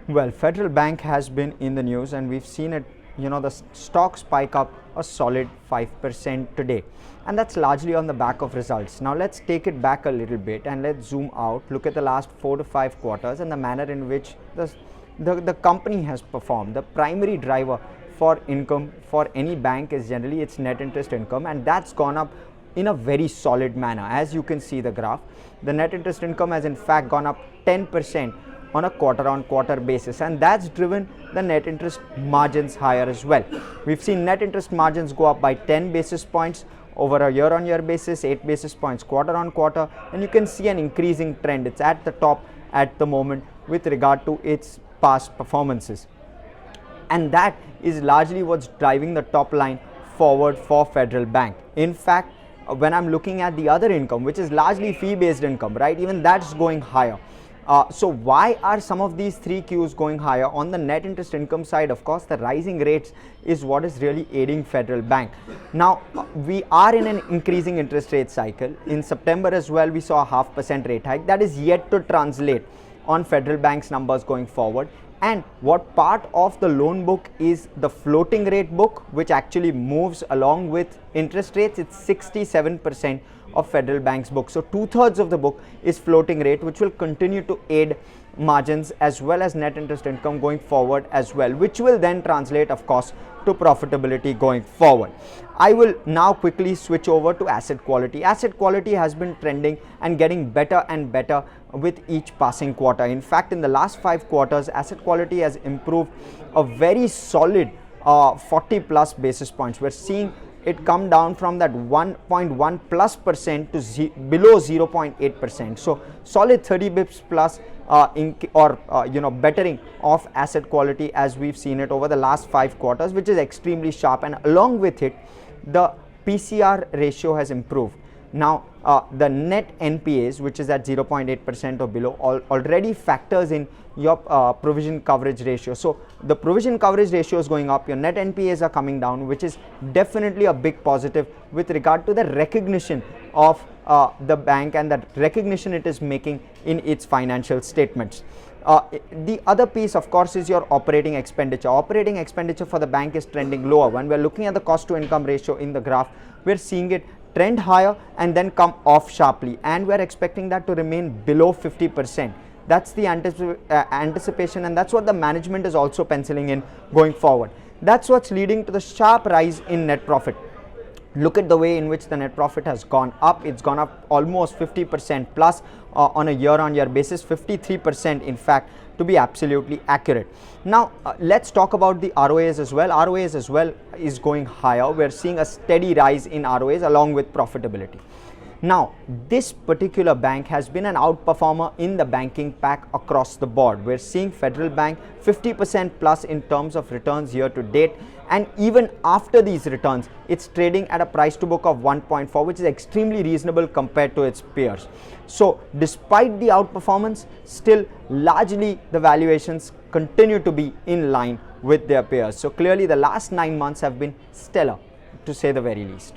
Well, Federal Bank has been in the news and we've seen it, the stock spike up a solid 5% today. And that's largely on the back of results. Now let's take it back a little bit and let's zoom out, look at the last 4 to 5 quarters and the manner in which the company has performed. The primary driver for income for any bank is generally its net interest income, and that's gone up in a very solid manner. As you can see the graph, the net interest income has in fact gone up 10% on a quarter-on-quarter basis, and that's driven the net interest margins higher as well. We've seen net interest margins go up by 10 basis points over a year-on-year basis, 8 basis points quarter-on-quarter, and you can see an increasing trend. It's at the top at the moment with regard to its past performances, and that is largely what's driving the top line forward for Federal Bank. In fact, when I'm looking at the other income, which is largely fee-based income, right, even that's going higher. So why are some of these three Qs going higher? On the net interest income side, of course, the rising rates is what is really aiding Federal Bank. Now, we are in an increasing interest rate cycle. In September as well, we saw a 0.5% rate hike. That is yet to translate on Federal Bank's numbers going forward. And what part of the loan book is the floating rate book, which actually moves along with interest rates. It's 67% of Federal Bank's book. So 2/3 of the book is floating rate, which will continue to aid margins as well as net interest income going forward as well, which will then translate, of course, to profitability going forward. I will now quickly switch over to asset quality. Asset quality has been trending and getting better and better with each passing quarter. In fact, in the last 5 quarters, asset quality has improved a very solid 40 plus basis points. We're seeing it come down from that 1.1% to below 0.8%. So solid 30 bips plus bettering of asset quality as we've seen it over the last 5 quarters, which is extremely sharp, and along with it the PCR ratio has improved. Now the net NPAs, which is at 0.8% or below, already factors in your provision coverage ratio. So the provision coverage ratio is going up, your net NPAs are coming down, which is definitely a big positive with regard to the recognition of the bank and the recognition it is making in its financial statements. The other piece, of course, is your operating expenditure. Operating expenditure for the bank is trending lower. When we're looking at the cost to income ratio in the graph, we're seeing it trend higher and then come off sharply, and we're expecting that to remain below 50%. That's the anticipation, and that's what the management is also penciling in going forward. That's what's leading to the sharp rise in net profit. Look at the way in which the net profit has gone up. It's gone up almost 50% plus on a year-on-year basis, 53% in fact, to be absolutely accurate. Now let's talk about the ROAs as well. ROAs as well is going higher. We're seeing a steady rise in ROAs along with profitability. Now, this particular bank has been an outperformer in the banking pack across the board. We're seeing Federal Bank 50% plus in terms of returns year to date, and even after these returns, it's trading at a price to book of 1.4, which is extremely reasonable compared to its peers. So despite the outperformance, still largely the valuations continue to be in line with their peers. So clearly the last 9 months have been stellar, to say the very least.